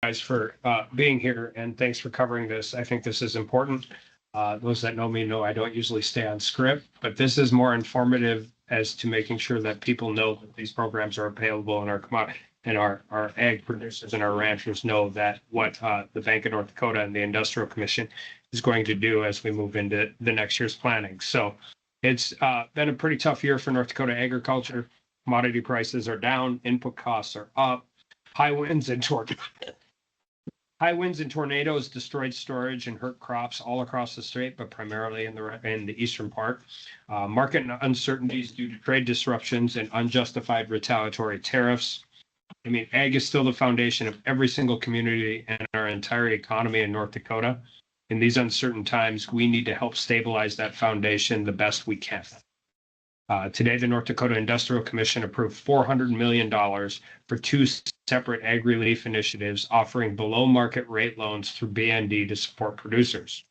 guys for being here, and thanks for covering this. I think this is important. Those that know me know I don't usually stay on script, but this is more informative as to making sure that people know that these programs are available in our commodity and our ag producers and our ranchers know that what the Bank of North Dakota and the Industrial Commission is going to do as we move into the next year's planning. So it's been a pretty tough year for North Dakota agriculture. Commodity prices are down, input costs are up, high winds and tornadoes destroyed storage and hurt crops all across the state, but primarily in the eastern part. Market uncertainties due to trade disruptions and unjustified retaliatory tariffs. I mean, ag is still the foundation of every single community and our entire economy in North Dakota. In these uncertain times, we need to help stabilize that foundation the best we can. Today, the North Dakota Industrial Commission approved $400 million for two separate ag relief initiatives offering below market rate loans through BND to support producers.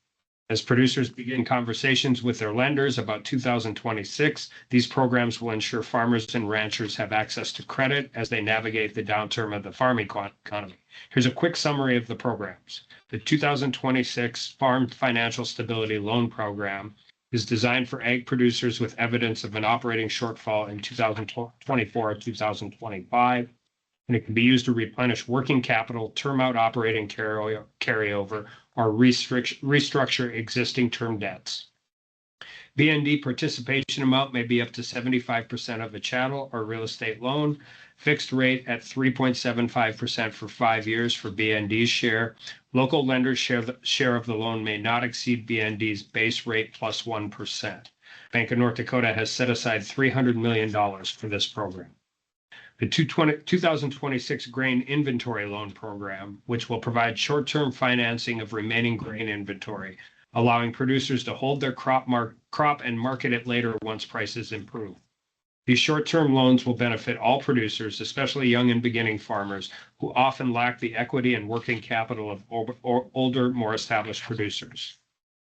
As producers begin conversations with their lenders about 2026, these programs will ensure farmers and ranchers have access to credit as they navigate the downturn of the farming economy. Here's a quick summary of the programs. The 2026 Farm Financial Stability Loan Program is designed for ag producers with evidence of an operating shortfall in 2024 or 2025, and it can be used to replenish working capital, term out operating carryover, or restructure existing term debts. BND participation amount may be up to 75% of a chattel or real estate loan, fixed rate at 3.75% for 5 years for BND's share. Local lenders' share of the loan may not exceed BND's base rate plus 1%. Bank of North Dakota has set aside $300 million for this program. The 2026 Grain Inventory Loan Program, which will provide short-term financing of remaining grain inventory, allowing producers to hold their crop and market it later once prices improve. These short-term loans will benefit all producers, especially young and beginning farmers, who often lack the equity and working capital of older, more established producers.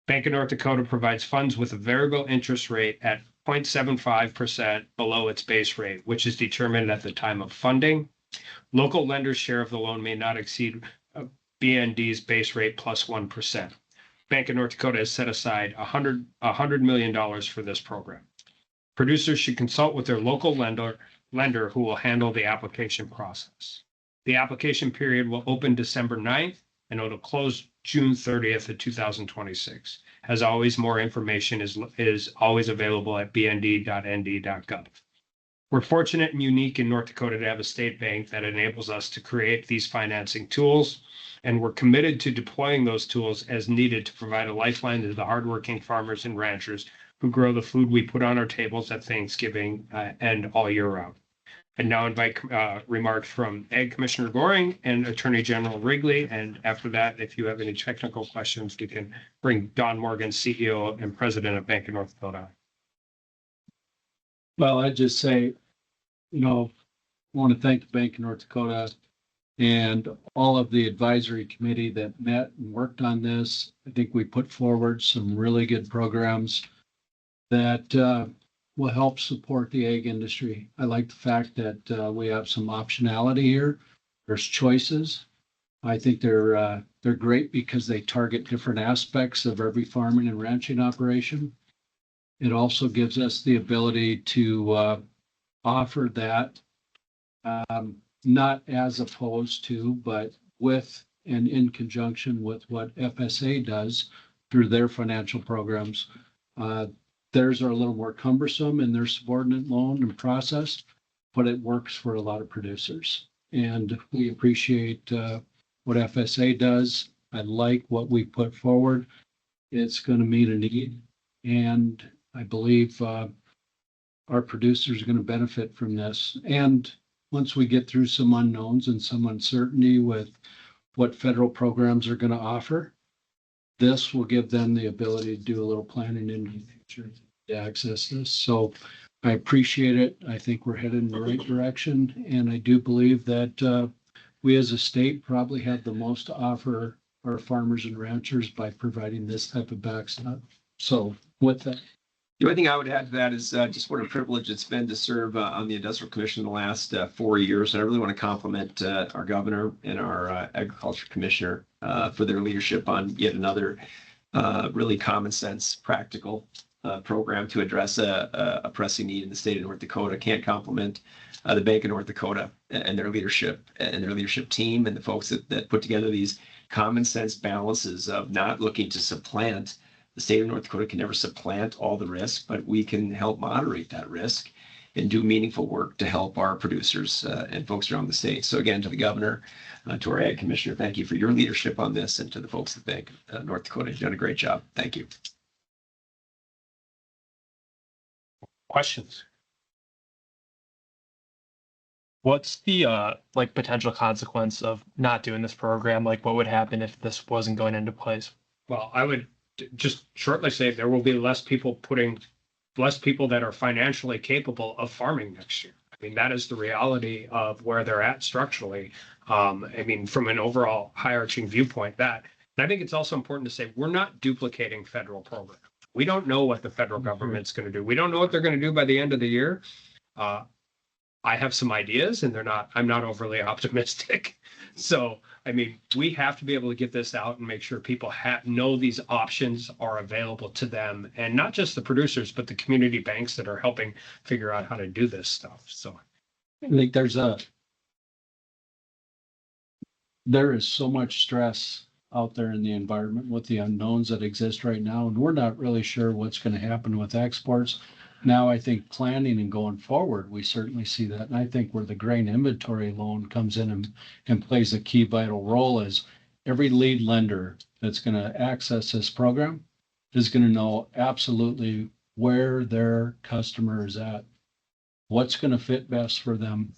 Bank of North Dakota provides funds with a variable interest rate at 0.75% below its base rate, which is determined at the time of funding. Local lenders' share of the loan may not exceed BND's base rate plus 1%. Bank of North Dakota has set aside $100 million for this program. Producers should consult with their local lender who will handle the application process. The application period will open December 9th and it'll close June 30th of 2026. As always, more information is always available at bnd.nd.gov. We're fortunate and unique in North Dakota to have a state bank that enables us to create these financing tools, and we're committed to deploying those tools as needed to provide a lifeline to the hardworking farmers and ranchers who grow the food we put on our tables at Thanksgiving and all year round. And now invite remarks from Ag Commissioner Goring and Attorney General Wrigley. And after that, if you have any technical questions, you can bring Don Morgan, CEO and President of Bank of North Dakota. Well, I'd just say, I want to thank the Bank of North Dakota and all of the advisory committee that met and worked on this. I think we put forward some really good programs that will help support the ag industry. I like the fact that we have some optionality here. There's choices. I think they're great because they target different aspects of every farming and ranching operation. It also gives us the ability to offer that not as opposed to, but with and in conjunction with what FSA does through their financial programs. Theirs are a little more cumbersome in their subordinate loan and process, but it works for a lot of producers. And we appreciate what FSA does. I like what we put forward. It's going to meet a need. And I believe our producers are going to benefit from this. And once we get through some unknowns and some uncertainty with what federal programs are going to offer, this will give them the ability to do a little planning in the future to access this. So I appreciate it. I think we're headed in the right direction. And I do believe that we as a state probably have the most to offer our farmers and ranchers by providing this type of backstop. So with that. The only thing I would add to that is just what a privilege it's been to serve on the Industrial Commission in the last 4 years. And I really want to compliment our governor and our agriculture commissioner for their leadership on yet another really common sense, practical program to address a pressing need in the state of North Dakota. Can't compliment the Bank of North Dakota and their leadership team and the folks that put together these common sense balances of not looking to supplant. The state of North Dakota can never supplant all the risk, but we can help moderate that risk and do meaningful work to help our producers and folks around the state. So again, to the governor, to our ag commissioner, thank you for your leadership on this, and to the folks at Bank of North Dakota, you've done a great job. Thank you. Questions? What's the like potential consequence of not doing this program? Like what would happen if this wasn't going into place? Well, I would just shortly say there will be less people that are financially capable of farming next year. I mean, that is the reality of where they're at structurally. I mean, from an overall high-arching viewpoint, and I think it's also important to say we're not duplicating federal programs. We don't know what the federal government's going to do. We don't know what they're going to do by the end of the year. I have some ideas, and I'm not overly optimistic. So, I mean, we have to be able to get this out and make sure people know these options are available to them, and not just the producers, but the community banks that are helping figure out how to do this stuff. So I think there is so much stress out there in the environment with the unknowns that exist right now, and we're not really sure what's going to happen with exports. Now, I think planning and going forward, we certainly see that. And I think where the grain inventory loan comes in and plays a key vital role is every lead lender that's going to access this program is going to know absolutely where their customer is at, what's going to fit best for them,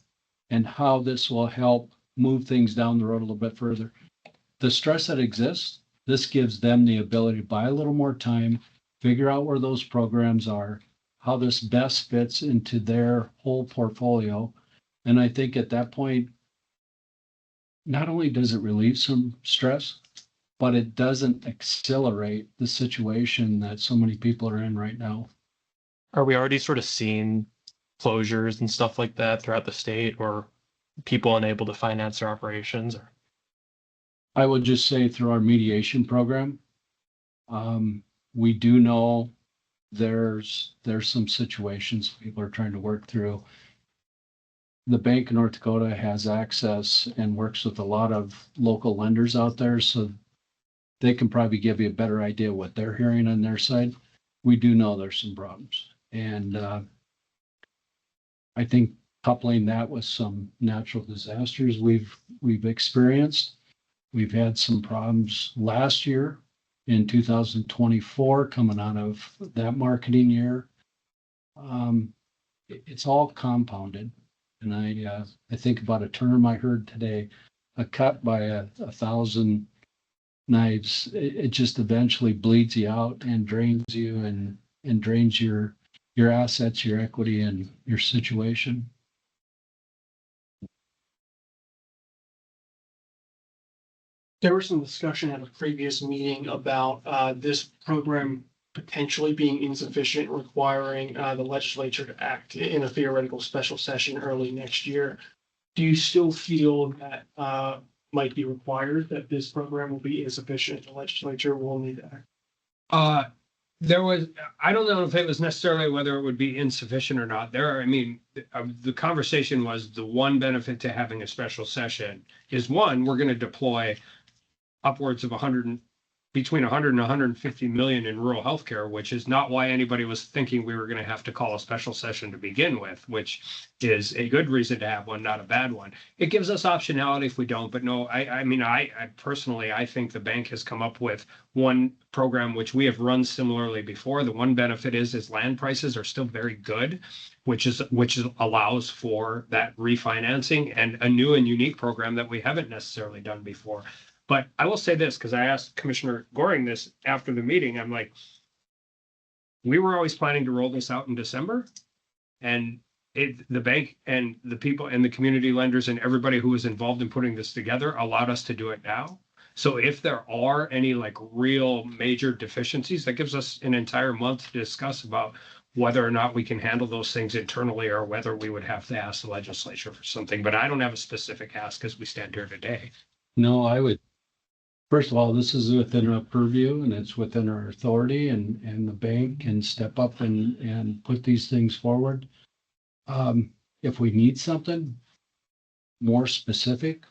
and how this will help move things down the road a little bit further. The stress that exists, this gives them the ability to buy a little more time, figure out where those programs are, how this best fits into their whole portfolio. And I think at that point, not only does it relieve some stress, but it doesn't accelerate the situation that so many people are in right now. Are we already sort of seeing closures and stuff like that throughout the state, or people unable to finance their operations? Or I would just say through our mediation program, we do know there's some situations people are trying to work through. The Bank of North Dakota has access and works with a lot of local lenders out there, so they can probably give you a better idea what they're hearing on their side. We do know there's some problems, and I think coupling that with some natural disasters we've experienced. We've had some problems last year in 2024 coming out of that marketing year. It's all compounded. And I think about a term I heard today, a cut by a 1,000 knives. It just eventually bleeds you out and drains you and drains your assets, your equity, and your situation. There was some discussion at a previous meeting about this program potentially being insufficient, requiring the legislature to act in a theoretical special session early next year. Do you still feel that might be required, that this program will be insufficient? The legislature will need to act. I don't know if it was necessarily whether it would be insufficient or not. The conversation was the one benefit to having a special session is one, we're going to deploy upwards of between 100 and 150 million in rural healthcare, which is not why anybody was thinking we were going to have to call a special session to begin with, which is a good reason to have one, not a bad one. It gives us optionality if we don't, but no, I personally, I think the bank has come up with one program which we have run similarly before. The one benefit is land prices are still very good, which allows for that refinancing and a new and unique program that we haven't necessarily done before. But I will say this, because I asked Commissioner Goring this after the meeting. I'm like, we were always planning to roll this out in December. And the bank and the people and the community lenders and everybody who was involved in putting this together allowed us to do it now. So if there are any like real major deficiencies, that gives us an entire month to discuss about whether or not we can handle those things internally or whether we would have to ask the legislature for something. But I don't have a specific ask as we stand here today. No, I would, first of all, this is within our purview and it's within our authority and the bank can step up and put these things forward. If we need something more specific,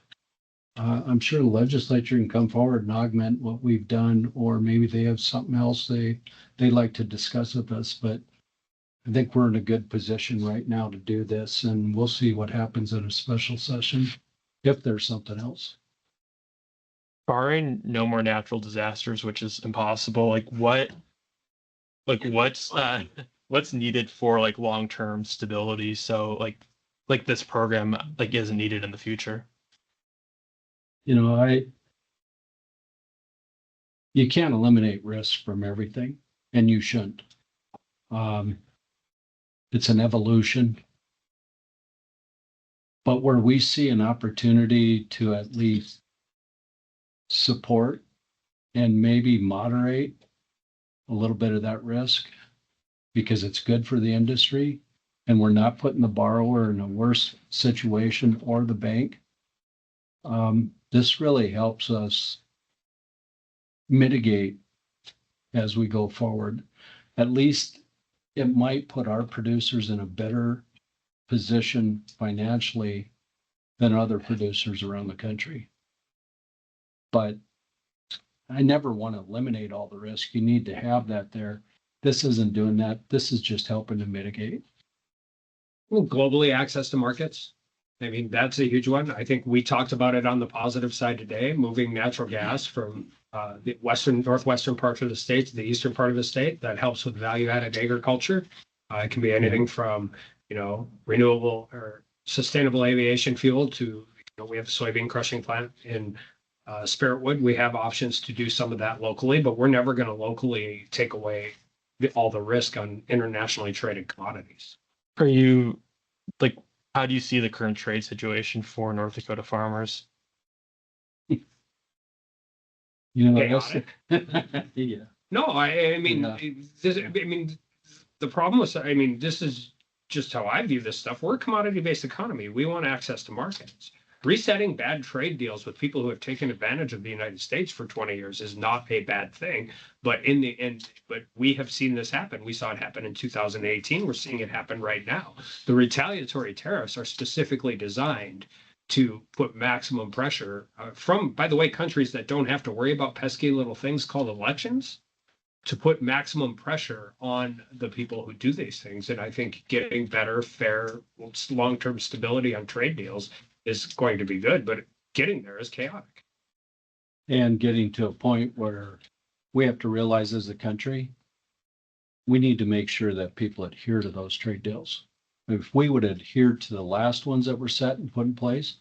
I'm sure the legislature can come forward and augment what we've done, or maybe they have something else they'd like to discuss with us, but I think we're in a good position right now to do this, and we'll see what happens in a special session if there's something else. Barring no more natural disasters, which is impossible, what's needed for like long-term stability? So like this program like isn't needed in the future. You know, you can't eliminate risk from everything, and you shouldn't. It's an evolution. But where we see an opportunity to at least support and maybe moderate a little bit of that risk because it's good for the industry and we're not putting the borrower in a worse situation or the bank, this really helps us mitigate as we go forward. At least it might put our producers in a better position financially than other producers around the country. But I never want to eliminate all the risk. You need to have that there. This isn't doing that. This is just helping to mitigate. Well, globally, access to markets. I mean, that's a huge one. I think we talked about it on the positive side today, moving natural gas from the northwestern part of the state to the eastern part of the state. That helps with value-added agriculture. It can be anything from, renewable or sustainable aviation fuel to, we have a soybean crushing plant in Spiritwood. We have options to do some of that locally, but we're never going to locally take away all the risk on internationally traded commodities. Are you like, how do you see the current trade situation for North Dakota farmers? Chaotic. Yeah. No, I mean, Yeah. The problem was, this is just how I view this stuff. We're a commodity-based economy. We want access to markets. Resetting bad trade deals with people who have taken advantage of the United States for 20 years is not a bad thing. But in the end, we have seen this happen. We saw it happen in 2018. We're seeing it happen right now. The retaliatory tariffs are specifically designed to put maximum pressure from, by the way, countries that don't have to worry about pesky little things called elections, to put maximum pressure on the people who do these things. And I think getting better, fair, long-term stability on trade deals is going to be good, but getting there is chaotic. And getting to a point where we have to realize as a country, we need to make sure that people adhere to those trade deals. If we would adhere to the last ones that were set and put in place,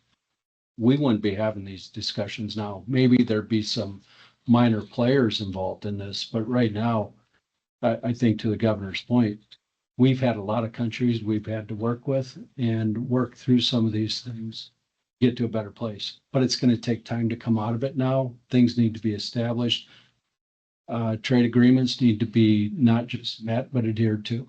we wouldn't be having these discussions now. Maybe there'd be some minor players involved in this, but right now, I think to the governor's point, we've had a lot of countries we've had to work with and work through some of these things, get to a better place. But it's going to take time to come out of it now. Things need to be established. Trade agreements need to be not just met, but adhered to.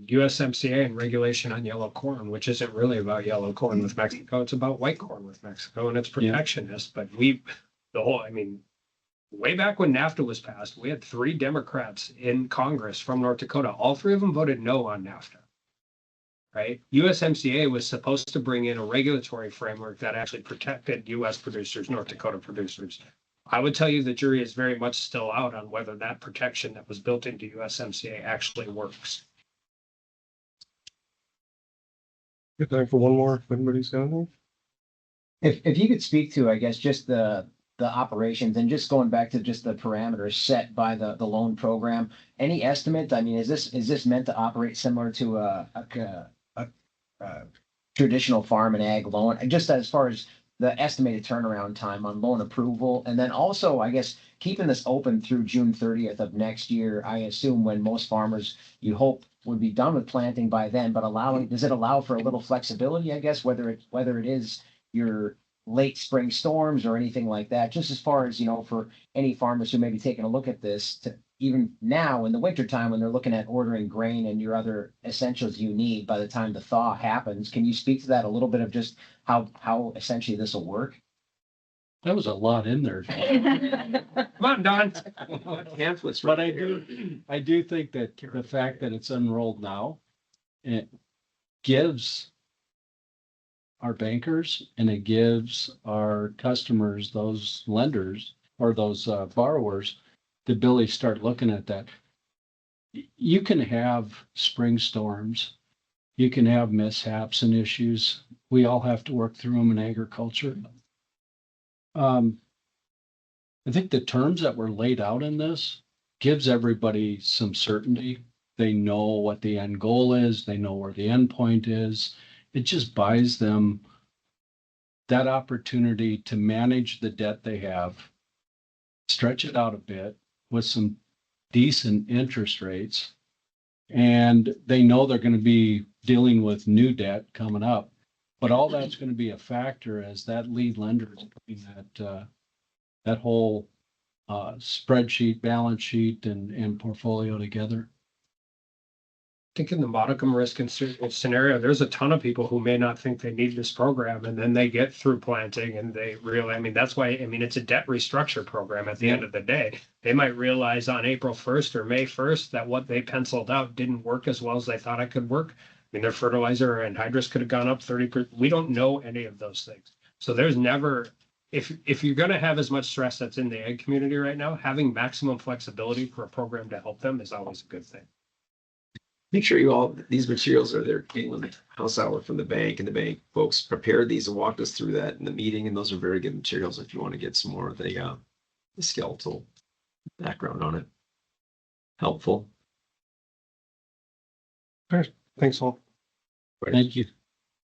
USMCA and regulation on yellow corn, which isn't really about yellow corn with Mexico. It's about white corn with Mexico, and it's protectionist. But way back when NAFTA was passed, we had 3 Democrats in Congress from North Dakota. All 3 of them voted no on NAFTA. Right? USMCA was supposed to bring in a regulatory framework that actually protected U.S. producers, North Dakota producers. I would tell you the jury is very much still out on whether that protection that was built into USMCA actually works. Good time for one more, if anybody's got any. If you could speak to, I guess, just the operations and just going back to just the parameters set by the loan program, any estimate? I mean, is this meant to operate similar to a traditional farm and ag loan? And just as far as the estimated turnaround time on loan approval, and then also, I guess, keeping this open through June 30th of next year, I assume when most farmers, you hope, would be done with planting by then, but does it allow for a little flexibility, I guess, whether it is you're late spring storms or anything like that, just as far as, for any farmers who may be taking a look at this to even now in the wintertime when they're looking at ordering grain and your other essentials you need by the time the thaw happens. Can you speak to that a little bit of just how essentially this will work? That was a lot in there. Come on, Don. Pamphlets, But right there. I do think that the fact that it's unrolled now, it gives our bankers and it gives our customers, those lenders or those borrowers, the ability to start looking at that. You can have spring storms, you can have mishaps and issues. We all have to work through them in agriculture. I think the terms that were laid out in this gives everybody some certainty. They know what the end goal is. They know where the end point is. It just buys them that opportunity to manage the debt they have, stretch it out a bit with some decent interest rates. And they know they're going to be dealing with new debt coming up. But all that's going to be a factor as that lead lender is putting that whole spreadsheet, balance sheet, and portfolio together. I think in the modicum risk and scenario, there's a ton of people who may not think they need this program, and then they get through planting and they really, that's why, it's a debt restructure program at the end of the day. They might realize on April 1st or May 1st that what they penciled out didn't work as well as they thought it could work. Their fertilizer and hydrous could have gone up 30%. We don't know any of those things. So there's never, if you're going to have as much stress that's in the ag community right now, having maximum flexibility for a program to help them is always a good thing. Make sure these materials are there. Caitlin Hausauer from the bank and the bank folks prepared these and walked us through that in the meeting. And those are very good materials if you want to get some more of the skeletal background on it. Helpful. Thanks all. Thank you.